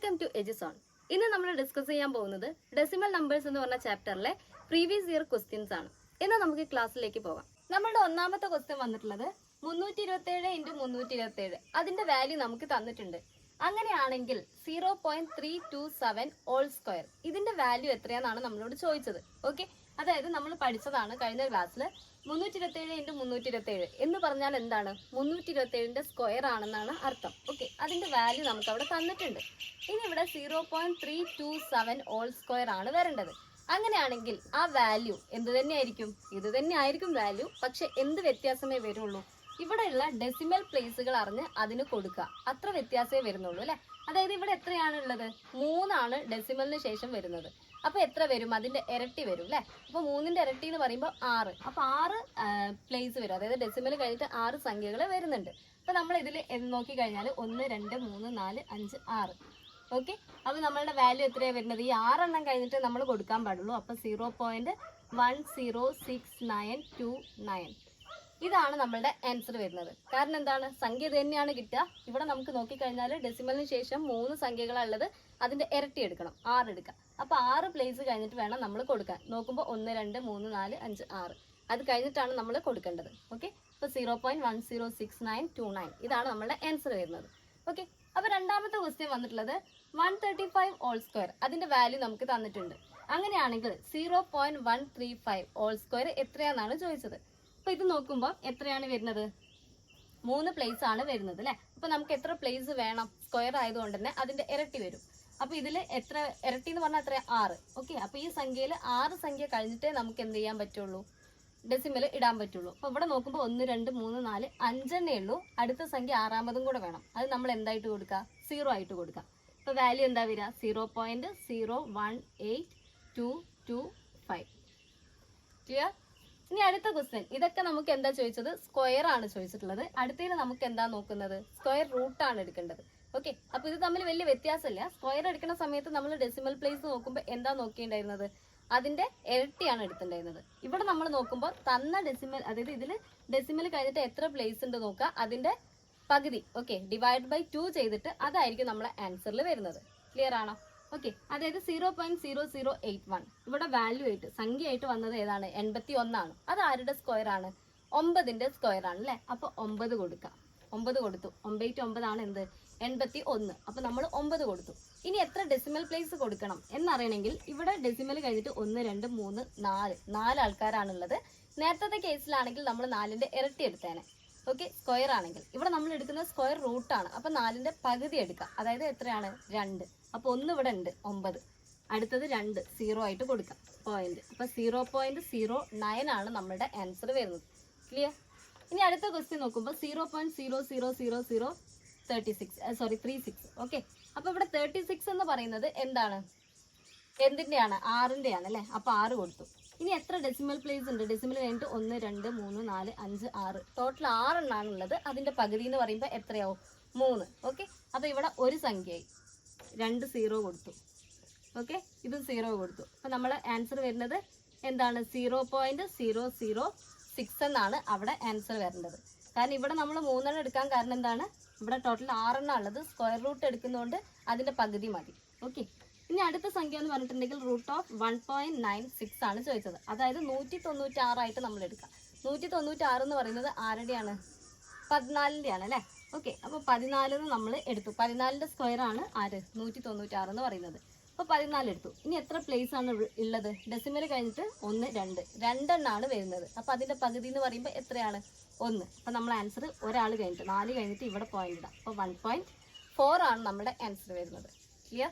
Welcome to എജിസോൺ. ഇന്ന് നമ്മൾ discuss ചെയ്യാൻ പോകുന്നത് ഡെസിമൽ നമ്പേഴ്സ് എന്ന് പറഞ്ഞ ചാപ്റ്ററിലെ പ്രീവിയസ് ഇയർ ക്വസ്റ്റ്യൻസ് ആണ്. ഇന്ന് നമുക്ക് ക്ലാസ്സിലേക്ക് പോകാം. നമ്മളുടെ ഒന്നാമത്തെ ക്വസ്റ്റ്യൻ വന്നിട്ടുള്ളത് 327 × 327. അതിന്റെ വാല്യൂ നമുക്ക് തന്നിട്ടുണ്ട്. അങ്ങനെയാണെങ്കിൽ 0.327 ഹോൾ സ്ക്വയർ ഇതിന്റെ വാല്യൂ എത്രയാണെന്നാണ് നമ്മളോട് ചോദിച്ചത്. ഓക്കെ, അതായത് നമ്മൾ പഠിച്ചതാണ് കഴിഞ്ഞ ക്ലാസ്സിൽ 327 × 327 എന്ന് പറഞ്ഞാൽ എന്താണ്? 327ന്റെ സ്ക്വയർ ആണെന്നാണ് അർത്ഥം. ഓക്കെ, അതിന്റെ വാല്യൂ നമുക്ക് അവിടെ തന്നിട്ടുണ്ട്. ഇനി ഇവിടെ 0.327 ഹോൾ സ്ക്വയർ ആണ് വരേണ്ടത്. അങ്ങനെയാണെങ്കിൽ ആ വാല്യൂ എന്ത് തന്നെയായിരിക്കും? ഇത് തന്നെ ആയിരിക്കും വാല്യൂ. പക്ഷെ എന്ത് വ്യത്യാസമേ വരുള്ളൂ? ഇവിടെയുള്ള ഡെസിമൽ പ്ലേസുകൾ അറിഞ്ഞ് അതിന് കൊടുക്കുക, അത്ര വ്യത്യാസമേ വരുന്നുള്ളൂ അല്ലെ. അതായത് ഇവിടെ എത്രയാണ് ഉള്ളത്? 3 ഡെസിമലിന് ശേഷം വരുന്നത്. അപ്പൊ എത്ര വരും? അതിന്റെ ഇരട്ടി വരും അല്ലെ. അപ്പൊ 3ന്റെ ഇരട്ടി എന്ന് പറയുമ്പോൾ 6. അപ്പൊ 6 പ്ലേസ് വരും. അതായത് ഡെസിമൽ കഴിഞ്ഞിട്ട് 6 സംഖ്യകൾ വരുന്നുണ്ട്. അപ്പൊ നമ്മൾ ഇതിൽ നോക്കി കഴിഞ്ഞാൽ 1 2 3 4 5 6. ഓക്കെ, അപ്പൊ നമ്മളുടെ വാല്യൂ എത്രയാണ് വരുന്നത്? ഈ 6 എണ്ണം കഴിഞ്ഞിട്ട് നമ്മൾ കൊടുക്കാൻ പാടുള്ളൂ. അപ്പൊ 0.106929 ഇതാണ് നമ്മളുടെ ആൻസർ വരുന്നത്. കാരണം എന്താണ്? സംഖ്യ ഇത് തന്നെയാണ് കിട്ടുക. ഇവിടെ നമുക്ക് നോക്കിക്കഴിഞ്ഞാൽ ഡെസിമലിന് ശേഷം 3 സംഖ്യകളുള്ളത്, അതിന്റെ ഇരട്ടി എടുക്കണം, 6 എടുക്കാം. അപ്പൊ 6 പ്ലേസ് കഴിഞ്ഞിട്ട് വേണം നമ്മൾ കൊടുക്കാൻ. നോക്കുമ്പോൾ 1 2 3 4 5 6 അത് കഴിഞ്ഞിട്ടാണ് നമ്മൾ കൊടുക്കേണ്ടത്. ഓക്കെ, അപ്പൊ 0.106929 ഇതാണ് നമ്മളുടെ ആൻസർ വരുന്നത്. ഓക്കെ, അപ്പൊ രണ്ടാമത്തെ ക്വസ്റ്റ്യൻ വന്നിട്ടുള്ളത് 135 ഹോൾ സ്ക്വയർ അതിന്റെ വാല്യൂ നമുക്ക് തന്നിട്ടുണ്ട്. അങ്ങനെയാണെങ്കിൽ 0.135 ഹോൾ സ്ക്വയർ എത്രയാണെന്നാണ് ചോദിച്ചത്. അപ്പൊ ഇത് നോക്കുമ്പോൾ എത്രയാണ് വരുന്നത്? 3 പ്ലേസ് ആണ് വരുന്നത് അല്ലെ. അപ്പൊ നമുക്ക് എത്ര പ്ലേസ് വേണം? സ്ക്വയർ ആയതുകൊണ്ട് തന്നെ അതിന്റെ ഇരട്ടി വരും. അപ്പൊ ഇതിൽ എത്ര ഇരട്ടി എന്ന് പറഞ്ഞാൽ എത്ര? 6. ഓക്കെ, അപ്പൊ ഈ സംഖ്യയിൽ 6 സംഖ്യ കഴിഞ്ഞിട്ടേ നമുക്ക് എന്ത് ചെയ്യാൻ പറ്റുള്ളൂ? ഡെസിമൽ ഇടാൻ പറ്റുള്ളൂ. അപ്പൊ ഇവിടെ നോക്കുമ്പോൾ 1 2 3 4 5 എണ്ണേ ഉള്ളൂ. അടുത്ത സംഖ്യ 6ാമതും കൂടെ വേണം. അത് നമ്മൾ എന്തായിട്ട് കൊടുക്കുക? 0 ആയിട്ട് കൊടുക്കുക. അപ്പൊ വാല്യൂ എന്താ വരിക? 0.018225. ക്ലിയർ? ഇനി അടുത്ത ക്വസ്റ്റ്യൻ. ഇതൊക്കെ നമുക്ക് എന്താ ചോദിച്ചത്? സ്ക്വയർ ആണ് ചോദിച്ചിട്ടുള്ളത്. അടുത്തതിന് നമുക്ക് എന്താ നോക്കുന്നത്? സ്ക്വയർ റൂട്ട് ആണ് എടുക്കേണ്ടത്. ഓക്കെ, അപ്പൊ ഇത് തമ്മിൽ വലിയ വ്യത്യാസമില്ല. സ്ക്വയർ എടുക്കുന്ന സമയത്ത് നമ്മൾ ഡെസിമൽ പ്ലേസ് നോക്കുമ്പോൾ എന്താ നോക്കിയിട്ടുണ്ടായിരുന്നത്? അതിന്റെ ഇരട്ടിയാണ് എടുത്തിട്ടുണ്ടായിരുന്നത്. ഇവിടെ നമ്മൾ നോക്കുമ്പോൾ തന്ന ഡെസിമൽ, അതായത് ഇതിൽ ഡെസിമൽ കഴിഞ്ഞിട്ട് എത്ര പ്ലേസ് ഉണ്ട് നോക്കുക, അതിന്റെ പകുതി. ഓക്കെ, ഡിവൈഡ് ബൈ 2 ചെയ്തിട്ട് അതായിരിക്കും നമ്മളെ ആൻസറിൽ വരുന്നത്. ക്ലിയർ ആണോ? ഓക്കെ, അതായത് 0.0081 ഇവിടെ വാല്യൂ ആയിട്ട് സംഖ്യയായിട്ട് വന്നത് ഏതാണ്? 81 ആണ്. അത് ആരുടെ സ്ക്വയർ ആണ്? 9ന്റെ സ്ക്വയർ ആണ് അല്ലെ. അപ്പൊ 9 കൊടുക്കാം. 9 കൊടുത്തു. 9 ആണ് എന്ത്? 81. അപ്പൊ നമ്മൾ 9 കൊടുത്തു. ഇനി എത്ര ഡെസിമൽ പ്ലേസ് കൊടുക്കണം എന്നറിയണമെങ്കിൽ ഇവിടെ ഡെസിമൽ കഴിഞ്ഞിട്ട് 1 2 3 4 ആൾക്കാരാണുള്ളത്. നേരത്തെ കേസിലാണെങ്കിൽ നമ്മൾ 4ന്റെ ഇരട്ടി എടുത്തേനെ. ഓക്കെ, സ്ക്വയർ ആണെങ്കിൽ ഇവിടെ നമ്മൾ എടുക്കുന്ന സ്ക്വയർ റൂട്ടാണ്. അപ്പൊ 4ന്റെ പകുതി എടുക്കാം. അതായത് എത്രയാണ്? 2. അപ്പൊ 1 ഇവിടെ ഉണ്ട് 9. അടുത്തത് 2 0 ആയിട്ട് കൊടുക്കാം പോയിന്റ്. അപ്പൊ 0.09 ആണ് നമ്മുടെ ആൻസർ വരുന്നത്. ക്ലിയർ? ഇനി അടുത്ത ക്വസ്റ്റ്യൻ നോക്കുമ്പോൾ 0.00036. ഓക്കെ, അപ്പൊ ഇവിടെ 36 എന്ന് പറയുന്നത് എന്താണ്? എന്തിന്റെയാണ്? 6ന്റെയാണ് അല്ലെ. അപ്പൊ 6 കൊടുത്തു. ഇനി എത്ര ഡെസിമൽ പ്ലേസ് ഉണ്ട്? ഡെസിമൽ കഴിഞ്ഞിട്ട് 1 2 3 4 5 6 ടോട്ടൽ 6 എണ്ണാണ് ഉള്ളത്. അതിന്റെ പകുതി എന്ന് പറയുമ്പോൾ എത്രയാവും? 3. ഓക്കെ, അപ്പൊ ഇവിടെ ഒരു സംഖ്യയായി 2 0 കൊടുത്തു. ഓക്കെ, ഇത് 0 കൊടുത്തു. അപ്പൊ നമ്മളെ ആൻസർ വരുന്നത് എന്താണ്? 0.006 എന്നാണ് അവിടെ ആൻസർ വരേണ്ടത്. കാരണം ഇവിടെ നമ്മൾ 3 എണ്ണം എടുക്കാൻ കാരണം എന്താണ്? ഇവിടെ ടോട്ടൽ 6 എണ്ണം ഉള്ളത്. സ്ക്വയർ റൂട്ട് എടുക്കുന്നതുകൊണ്ട് അതിന്റെ പകുതി മതി. ഓക്കെ, ഇനി അടുത്ത സംഖ്യ എന്ന് പറഞ്ഞിട്ടുണ്ടെങ്കിൽ √1.96 ആണ് ചോദിച്ചത്. അതായത് 196 ആയിട്ട് നമ്മൾ എടുക്കാം. 196 എന്ന് പറയുന്നത് ആരുടെയാണ്? 14ന്റെയാണ് അല്ലെ. ഓക്കെ, അപ്പൊ 14 നമ്മൾ എടുത്തു. 14ന്റെ സ്ക്വയർ ആണ് ആര്? 196 എന്ന് പറയുന്നത്. അപ്പൊ 14 എടുത്തു. ഇനി എത്ര പ്ലേസ് ആണ് ഉള്ളത്? ഡെസിമൽ കഴിഞ്ഞിട്ട് 1 2 2 വരുന്നത്. അപ്പൊ അതിന്റെ പകുതി എന്ന് പറയുമ്പോൾ എത്രയാണ്? 1. അപ്പൊ നമ്മൾ ആൻസർ ഒരാൾ കഴിഞ്ഞിട്ട് 4 കഴിഞ്ഞിട്ട് ഇവിടെ പോയിന്റ് ഇടാം. അപ്പൊ 1.4 ആണ് നമ്മുടെ ആൻസർ വരുന്നത്. ക്ലിയർ?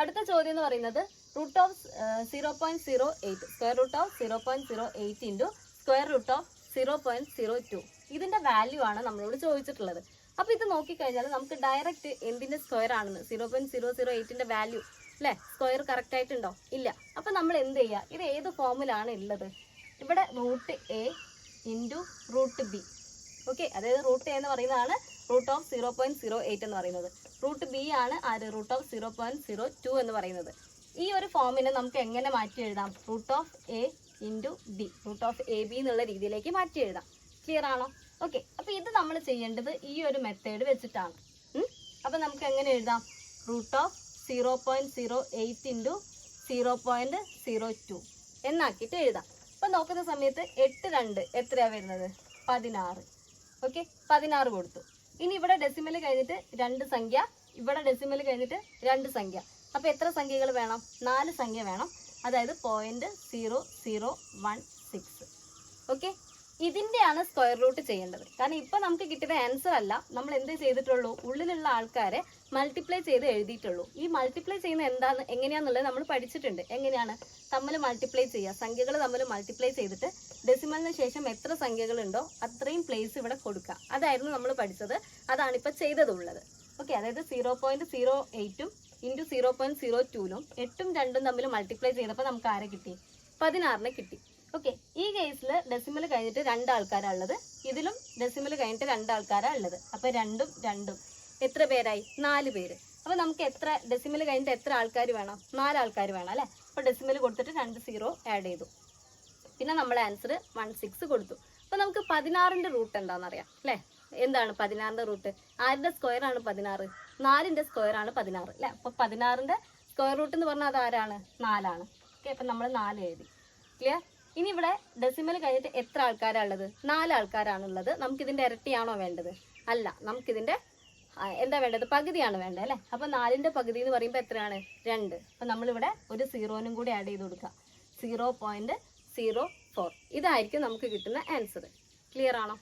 അടുത്ത ചോദ്യം എന്ന് പറയുന്നത് √0.08 square root of 0.08 into square root of 0.02 ഇതിന്റെ വാല്യൂ ആണ് നമ്മളോട് ചോദിച്ചിട്ടുള്ളത്. അപ്പൊ ഇത് നോക്കിക്കഴിഞ്ഞാൽ നമുക്ക് ഡയറക്റ്റ് എന്തിന്റെ സ്ക്വയർ ആണെന്ന് 0.008ന്റെ വാല്യൂ അല്ലെ, സ്ക്വയർ കറക്റ്റ് ആയിട്ടുണ്ടോ? ഇല്ല. അപ്പൊ നമ്മൾ എന്ത് ചെയ്യുക? ഇത് ഏത് ഫോമിലാണ് ഉള്ളത്? ഇവിടെ √a ഇൻറ്റു √b. ഓക്കെ, അതായത് √a എന്ന് പറയുന്നതാണ് √0.08 എന്ന് പറയുന്നത്. √b ആണ് ആര്? √0.02 എന്ന് പറയുന്നത്. ഈ ഒരു ഫോമിനെ നമുക്ക് എങ്ങനെ മാറ്റി എഴുതാം? √a ഇൻറ്റു b, √ab എന്നുള്ള രീതിയിലേക്ക് മാറ്റി എഴുതാം. ക്ലിയർ ആണോ? ഓക്കെ, അപ്പൊ ഇത് നമ്മൾ ചെയ്യേണ്ടത് ഈ ഒരു മെത്തേഡ് വെച്ചിട്ടാണ്. അപ്പൊ നമുക്ക് എങ്ങനെ എഴുതാം? 0.08 ഇൻറ്റു 0.02 എന്നാക്കിയിട്ട് എഴുതാം. അപ്പം നോക്കുന്ന സമയത്ത് 8 2 എത്രയാണ് വരുന്നത്? 16. ഓക്കെ, 16 കൊടുത്തു. ഇനി ഇവിടെ ഡെസിമൽ കഴിഞ്ഞിട്ട് 2 സംഖ്യ, ഇവിടെ ഡെസിമൽ കഴിഞ്ഞിട്ട് 2 സംഖ്യ. അപ്പോൾ എത്ര സംഖ്യകൾ വേണം? 4 സംഖ്യ വേണം. അതായത് 0.0016. ഓക്കെ, ഇതിൻ്റെയാണ് സ്ക്വയർ റൂട്ട് ചെയ്യേണ്ടത്. കാരണം ഇപ്പം നമുക്ക് കിട്ടിയത് ആൻസർ അല്ല, നമ്മൾ എന്ത് ചെയ്തിട്ടുള്ളൂ? ഉള്ളിലുള്ള ആൾക്കാരെ മൾട്ടിപ്ലൈ ചെയ്ത് എഴുതിയിട്ടുള്ളൂ. ഈ മൾട്ടിപ്ലൈ ചെയ്യുന്ന എങ്ങനെയാണെന്നുള്ളത് നമ്മൾ പഠിച്ചിട്ടുണ്ട്. എങ്ങനെയാണ് തമ്മിൽ മൾട്ടിപ്ലൈ ചെയ്യുക? സംഖ്യകൾ തമ്മിൽ മൾട്ടിപ്ലൈ ചെയ്തിട്ട് ഡെസിമലിന് ശേഷം എത്ര സംഖ്യകളുണ്ടോ അത്രയും പ്ലേസ് ഇവിടെ കൊടുക്കുക. അതായിരുന്നു നമ്മൾ പഠിച്ചത്. അതാണ് ഇപ്പം ചെയ്തതുള്ളത്. ഓക്കെ, അതായത് 0.08 ഇൻറ്റു 0.02 8ഉം 2ഉം തമ്മിൽ മൾട്ടിപ്ലൈ ചെയ്തപ്പോൾ നമുക്ക് ആരെ കിട്ടി? 16 കിട്ടി. ഓക്കെ, ഈ കേസിൽ ഡെസിമൽ കഴിഞ്ഞിട്ട് 2 ആൾക്കാരാണ് ഉള്ളത്, ഇതിലും ഡെസിമൽ കഴിഞ്ഞിട്ട് 2 ആൾക്കാരാണ് ഉള്ളത്. അപ്പോൾ 2ഉം 2ഉം എത്ര പേരായി? 4 പേര്. അപ്പോൾ നമുക്ക് എത്ര ഡെസിമൽ കഴിഞ്ഞിട്ട് എത്ര ആൾക്കാർ വേണം? 4 ആൾക്കാർ വേണം അല്ലേ? അപ്പോൾ ഡെസിമൽ കൊടുത്തിട്ട് 2 0 ആഡ് ചെയ്തു. പിന്നെ നമ്മൾ ആൻസർ 16 കൊടുത്തു. അപ്പോൾ നമുക്ക് 16ന്റെ റൂട്ട് എന്താണെന്നറിയാം അല്ലേ? എന്താണ് 16ന്റെ റൂട്ട്? ആരുടെ സ്ക്വയർ ആണ് 16? 4ന്റെ സ്ക്വയർ ആണ് 16 അല്ലേ? അപ്പോൾ 16ന്റെ സ്ക്വയർ റൂട്ട് എന്ന് പറഞ്ഞാൽ അത് ആരാണ്? 4 ആണ്. ഓക്കെ, അപ്പം നമ്മൾ 4 എഴുതി. ക്ലിയർ? ഇനി ഇവിടെ ഡെസിമൽ കഴിഞ്ഞിട്ട് എത്ര ആൾക്കാരാണ് ഉള്ളത്? 4 ആൾക്കാരാണുള്ളത്. നമുക്കിതിൻ്റെ ഇരട്ടിയാണോ വേണ്ടത്? അല്ല, നമുക്കിതിൻ്റെ എന്താ വേണ്ടത്? പകുതിയാണ് വേണ്ടത് അല്ലേ? അപ്പോൾ 4ന്റെ പകുതി എന്ന് പറയുമ്പോൾ എത്രയാണ്? 2. അപ്പോൾ നമ്മളിവിടെ ഒരു 0നും കൂടി ആഡ് ചെയ്ത് കൊടുക്കുക. 0.04. ഇതായിരിക്കും നമുക്ക് കിട്ടുന്ന ആൻസർ. ക്ലിയർ ആണോ?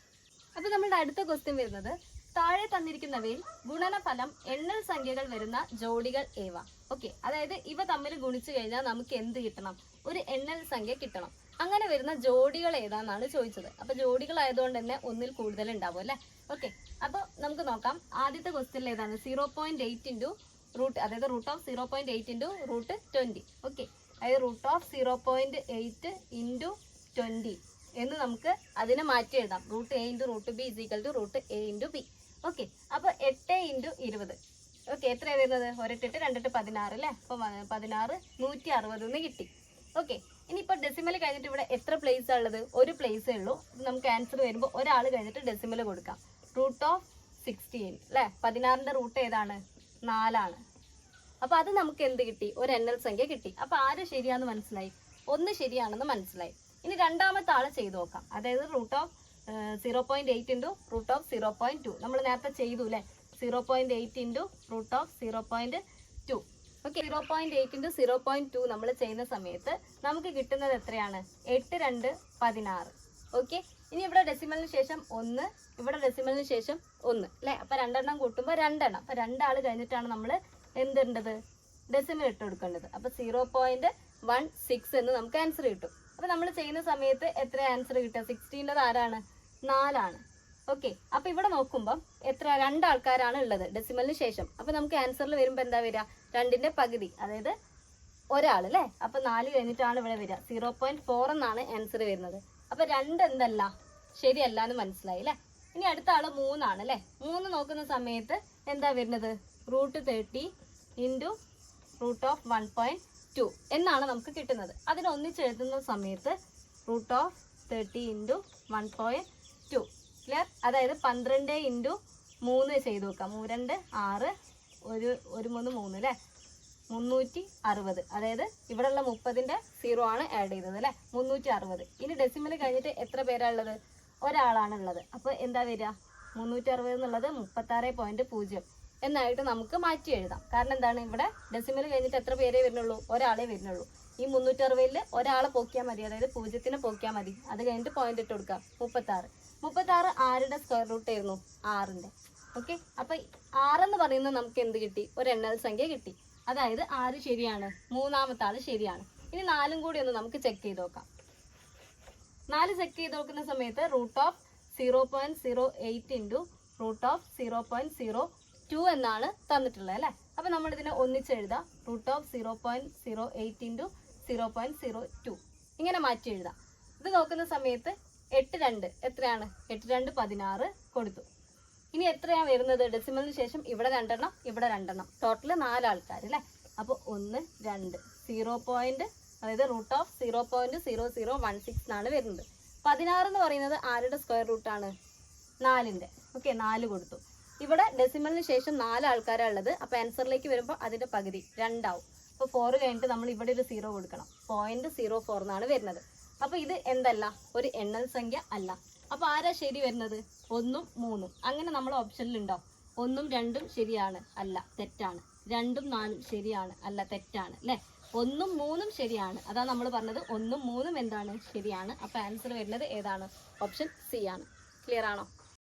അപ്പോൾ നമ്മളുടെ അടുത്ത ക്വസ്റ്റ്യൻ വരുന്നത്, താഴെ തന്നിരിക്കുന്നവയിൽ ഗുണനഫലം എണ്ണൽ സംഖ്യകൾ വരുന്ന ജോഡികൾ ഏവ? ഓക്കെ, അതായത് ഇവ തമ്മിൽ ഗുണിച്ചു കഴിഞ്ഞാൽ നമുക്ക് എന്ത് കിട്ടണം? ഒരു എണ്ണൽ സംഖ്യ കിട്ടണം. അങ്ങനെ വരുന്ന ജോഡികൾ ഏതാണെന്നാണ് ചോദിച്ചത്. അപ്പോൾ ജോഡികൾ ആയതുകൊണ്ട് തന്നെ ഒന്നിൽ കൂടുതൽ ഉണ്ടാവും അല്ലേ? ഓക്കെ, അപ്പോൾ നമുക്ക് നോക്കാം. ആദ്യത്തെ ക്വസ്റ്റ്യനിൽ ഏതാണ്? 0.8 ഇൻറ്റു റൂട്ട്, അതായത് root of 0.8 into root 20. Okay, അതായത് റൂട്ട് ഓഫ് 0.8 ഇൻറ്റു 20 എന്ന് നമുക്ക് അതിനെ മാറ്റി എഴുതാം. Root A into root B is equal to root A into B. Okay, അപ്പോൾ 8 ഇൻറ്റു 20. ഓക്കെ, എത്രയാണ് വരുന്നത്? 1 8 2 8 16 അല്ലേ? അപ്പോൾ 16 160 കിട്ടി. ഓക്കെ, ഇനിയിപ്പോൾ ഡെസിമൽ കഴിഞ്ഞിട്ട് ഇവിടെ എത്ര പ്ലേസ് ഉള്ളത്? ഒരു പ്ലേസേ ഉള്ളൂ. നമുക്ക് ആൻസർ വരുമ്പോൾ ഒരാൾ കഴിഞ്ഞിട്ട് ഡെസിമൽ കൊടുക്കാം. റൂട്ട് ഓഫ് 16 അല്ലേ? 16ന്റെ റൂട്ട് ഏതാണ്? 4 ആണ്. അപ്പോൾ അത് നമുക്ക് എന്ത് കിട്ടി? ഒരു എണ്ണൽ സംഖ്യ കിട്ടി. അപ്പോൾ ആര് ശരിയാണെന്ന് മനസ്സിലായി? 1 ശരിയാണെന്ന് മനസ്സിലായി. ഇനി രണ്ടാമത്തെ ആൾ ചെയ്ത് നോക്കാം. അതായത് root of 0.8 into root of 0.2 നമ്മൾ നേരത്തെ ചെയ്തു അല്ലേ? 0.8 into root of 0.2. Okay, 0.8 into 0.2 നമ്മൾ ചെയ്യുന്ന സമയത്ത് നമുക്ക് കിട്ടുന്നത് എത്രയാണ്? 8 2 16. ഓക്കെ, ഇനി ഇവിടെ ഡെസിമലിന് ശേഷം 1, ഇവിടെ ഡെസിമലിന് ശേഷം 1 അല്ലേ? അപ്പോൾ 2 എണ്ണം കൂട്ടുമ്പോൾ 2 എണ്ണം. അപ്പോൾ 2 ആൾ കഴിഞ്ഞിട്ടാണ് നമ്മൾ എന്തുണ്ടത്? ഡെസിമൽ ഇട്ട് കൊടുക്കേണ്ടത്. അപ്പോൾ 0.16 എന്ന് നമുക്ക് ആൻസർ കിട്ടും. അപ്പോൾ നമ്മൾ ചെയ്യുന്ന സമയത്ത് എത്ര ആൻസർ കിട്ടുക? 16ൻ്റെ ആരാണ്? 4 ആണ്. ഓക്കെ, അപ്പോൾ ഇവിടെ നോക്കുമ്പം എത്ര? 2 ആൾക്കാരാണ് ഉള്ളത് ഡെസിമലിന് ശേഷം. അപ്പോൾ നമുക്ക് ആൻസറിൽ വരുമ്പോൾ എന്താ വരിക? 2ന്റെ പകുതി, അതായത് ഒരാൾ അല്ലേ? അപ്പോൾ 4 കഴിഞ്ഞിട്ടാണ് ഇവിടെ വരിക. 0.4 എന്നാണ് ആൻസർ വരുന്നത്. അപ്പോൾ 2 എന്തല്ല? ശരിയല്ല എന്ന് മനസ്സിലായി അല്ലേ? ഇനി അടുത്ത ആൾ 3 ആണ് അല്ലേ? 3 നോക്കുന്ന സമയത്ത് എന്താ വരുന്നത്? റൂട്ട് 30 ഇൻറ്റു റൂട്ട് ഓഫ് 1.2 എന്നാണ് നമുക്ക് കിട്ടുന്നത്. അതിന് ഒന്നിച്ചെഴുതുന്ന സമയത്ത് റൂട്ട് ഓഫ് 30 ഇൻറ്റു 1.2. ക്ലിയർ? അതായത് 12 ഇൻറ്റു 3 ചെയ്ത് നോക്കാം. 3 2 6 1 3 3 അല്ലേ? 360. അതായത് ഇവിടെയുള്ള 30ന്റെ 0 ആണ് ആഡ് ചെയ്തത് അല്ലേ? 360. ഇനി ഡെസിമൽ കഴിഞ്ഞിട്ട് എത്ര പേരാണ് ഉള്ളത്? ഒരാളാണ് ഉള്ളത്. അപ്പോൾ എന്താ വരിക? 360 എന്നുള്ളത് 36.0 എന്നായിട്ട് നമുക്ക് മാറ്റി എഴുതാം. കാരണം എന്താണ്? ഇവിടെ ഡെസിമൽ കഴിഞ്ഞിട്ട് എത്ര പേരേ വരുന്നുള്ളൂ? ഒരാളെ വരുന്നുള്ളൂ. ഈ 360ൽ ഒരാളെ പോക്കിയാൽ മതി, അതായത് 0നെ പോക്കിയാൽ മതി. അത് കഴിഞ്ഞിട്ട് പോയിന്റ് ഇട്ട് കൊടുക്കാം. 36 ആരുടെ സ്ക്വയർ റൂട്ട് ആയിരുന്നു? 6ന്റെ. ഓക്കെ, അപ്പോൾ 6 എന്ന് പറയുന്നത് നമുക്ക് എന്ത് കിട്ടി? ഒരു എണ്ണൽ സംഖ്യ കിട്ടി. അതായത് 6 ശരിയാണ്, മൂന്നാമത്തെ ആൾ ശരിയാണ്. ഇനി 4ഉം കൂടി ഒന്ന് നമുക്ക് ചെക്ക് ചെയ്ത് നോക്കാം. 4 ചെക്ക് ചെയ്ത് നോക്കുന്ന സമയത്ത് root of 0.08 into root of 0.02 എന്നാണ് തന്നിട്ടുള്ളത് അല്ലേ? അപ്പോൾ നമ്മളിതിനെ ഒന്നിച്ചെഴുതാം. റൂട്ട് ഓഫ് 0.08 ഇൻറ്റു 0.02 ഇങ്ങനെ മാറ്റി എഴുതാം. ഇത് നോക്കുന്ന സമയത്ത് 8 2 എത്രയാണ്? 8 2 16 കൊടുത്തു. ഇനി എത്രയാണ് വരുന്നത്? ഡെസിമലിന് ശേഷം ഇവിടെ 2 എണ്ണം, ഇവിടെ 2 എണ്ണം, ടോട്ടൽ 4 ആൾക്കാർ അല്ലേ? അപ്പോൾ 1 2 0. അതായത് റൂട്ട് ഓഫ് 0.0016 എന്നാണ് വരുന്നത്. 16 എന്ന് പറയുന്നത് ആരുടെ സ്ക്വയർ റൂട്ടാണ്? 4ന്റെ. ഓക്കെ, 4 കൊടുത്തു. ഇവിടെ ഡെസിമലിന് ശേഷം 4 ആൾക്കാരാണ് ഉള്ളത്. അപ്പോൾ ആൻസറിലേക്ക് വരുമ്പോൾ അതിന്റെ പകുതി 2 ആവും. അപ്പോൾ 4 കഴിഞ്ഞിട്ട് നമ്മൾ ഇവിടെ ഒരു 0 കൊടുക്കണം. 0.04 എന്നാണ് വരുന്നത്. അപ്പോൾ ഇത് എന്തല്ല, ഒരു എണ്ണൽ സംഖ്യ അല്ല. അപ്പോൾ ആരാ ശരി വരുന്നത്? 1ഉം 3ഉം. അങ്ങനെ നമ്മൾ ഓപ്ഷനിൽ ഉണ്ടോ? 1ഉം 2ഉം ശരിയാണ്, അല്ല തെറ്റാണ്. 2ഉം 4ഉം ശരിയാണ്, അല്ല തെറ്റാണ്. അല്ലേ? 1ഉം 3ഉം ശരിയാണ്. അതാ നമ്മൾ പറഞ്ഞത് 1ഉം 3ഉം എന്താണ്, ശരിയാണ്. അപ്പോൾ ആൻസർ വരുന്നത് ഏതാണ്? ഓപ്ഷൻ സി ആണ്. ക്ലിയർ ആണോ?